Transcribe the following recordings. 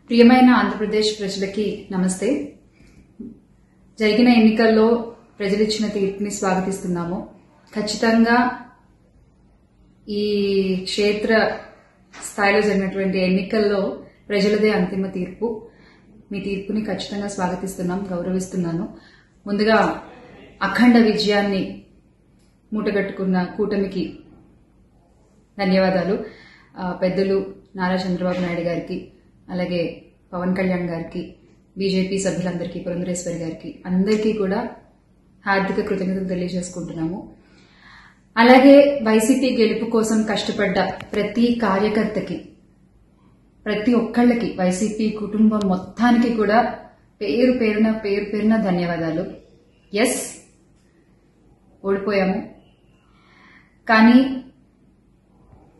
ప్రియమైన ఆంధ్రప్రదేశ్ ప్రజలకి నమస్తే. జరిగిన ఎన్నికల్లో ప్రజలు ఇచ్చిన తీర్పుని స్వాగతిస్తున్నాము. ఖచ్చితంగా ఈ క్షేత్ర స్థాయిలో జరిగినటువంటి ఎన్నికల్లో ప్రజలదే అంతిమ తీర్పు. మీ తీర్పుని ఖచ్చితంగా స్వాగతిస్తున్నాం, గౌరవిస్తున్నాను. ముందుగా అఖండ విజయాన్ని మూటగట్టుకున్న కూటమికి ధన్యవాదాలు. పెద్దలు నారా చంద్రబాబు నాయుడు గారికి, అలాగే పవన్ కళ్యాణ్ గారికి, బీజేపీ సభ్యులందరికీ, పురంధరేశ్వరి గారికి అందరికీ కూడా హార్దిక కృతజ్ఞతలు తెలియజేసుకుంటున్నాము. అలాగే వైసీపీ గెలుపు కోసం కష్టపడ్డ ప్రతి కార్యకర్తకి, ప్రతి ఒక్కళ్ళకి, వైసీపీ కుటుంబం మొత్తానికి కూడా పేరు పేరున ధన్యవాదాలు. ఎస్, ఓడిపోయాము, కానీ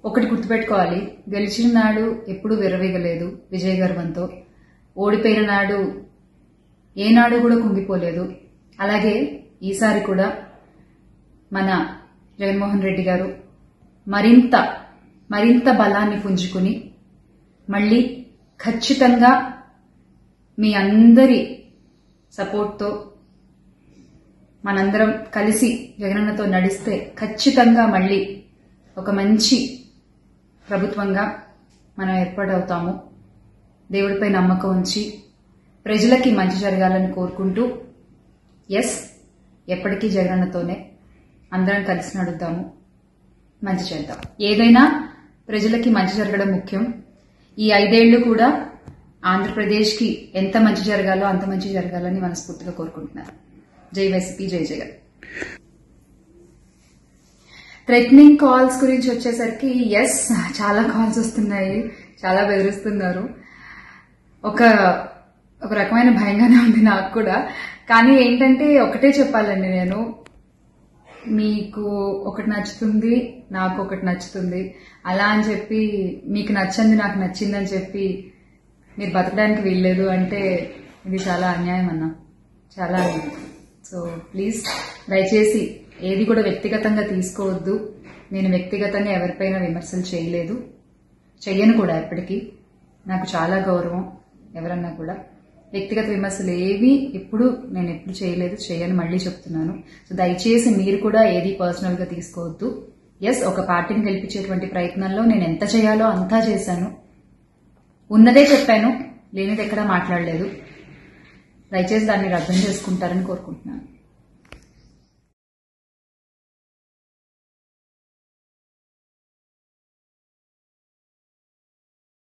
ఒకటి గుర్తుపెట్టుకోవాలి, గెలిచిన నాడు ఎప్పుడూ విర్రవీగలేదు విజయ గర్వంతో. ఓడిపోయిన నాడు ఏనాడు కూడా కుంగిపోలేదు. అలాగే ఈసారి కూడా మన జగన్మోహన్ రెడ్డి గారు మరింత బలాన్ని పుంజుకుని మళ్ళీ ఖచ్చితంగా మీ అందరి సపోర్ట్తో మనందరం కలిసి జగనన్నతో నడిస్తే ఖచ్చితంగా మళ్ళీ ఒక మంచి ప్రభుత్వంగా మనం ఏర్పాటవుతాము. దేవుడిపై నమ్మకం ఉంచి ప్రజలకి మంచి జరగాలని కోరుకుంటూ, ఎస్, ఎప్పటికీ జగనన్నతోనే అందరం కలిసి నడుద్దాము, మంచి చేద్దాం. ఏదైనా ప్రజలకి మంచి జరగడం ముఖ్యం. ఈ 5 ఏళ్లు కూడా ఆంధ్రప్రదేశ్కి ఎంత మంచి జరగాలో అంత మంచి జరగాలని మనస్ఫూర్తిగా కోరుకుంటున్నాను. జై వైసీపీ, జై జగన్. థ్రెటనింగ్ కాల్స్ గురించి వచ్చేసరికి, ఎస్, చాలా కాల్స్ వస్తున్నాయి, చాలా బెదిరిస్తున్నారు. ఒక రకమైన భయంగానే ఉంది నాకు కూడా. కానీ ఏంటంటే ఒకటే చెప్పాలండి, నేను మీకు ఒకటి నచ్చుతుంది, నాకు ఒకటి నచ్చుతుంది, అలా అని చెప్పి మీకు నచ్చింది నాకు నచ్చిందని చెప్పి మీరు బతకడానికి వీల్లేదు అంటే ఇది చాలా అన్యాయం అన్నా, చాలా అన్యాయం. సో ప్లీజ్, దయచేసి ఏది కూడా వ్యక్తిగతంగా తీసుకోవద్దు. నేను వ్యక్తిగతంగా ఎవరిపైనా విమర్శలు చేయలేదు, చెయ్యను కూడా. ఎప్పటికీ నాకు చాలా గౌరవం ఎవరన్నా కూడా. వ్యక్తిగత విమర్శలు ఏవి నేను ఎప్పుడు చేయలేదు, చేయను, మళ్ళీ చెప్తున్నాను. సో దయచేసి మీరు కూడా ఏది పర్సనల్ గా తీసుకోవద్దు. ఎస్, ఒక పార్టీని గెలిపించేటువంటి ప్రయత్నంలో నేను ఎంత చేయాలో అంతా చేశాను, ఉన్నదే చెప్పాను, లేనిది ఎక్కడా మాట్లాడలేదు. దయచేసి దాన్ని అర్థం చేసుకుంటారని కోరుకుంటున్నాను.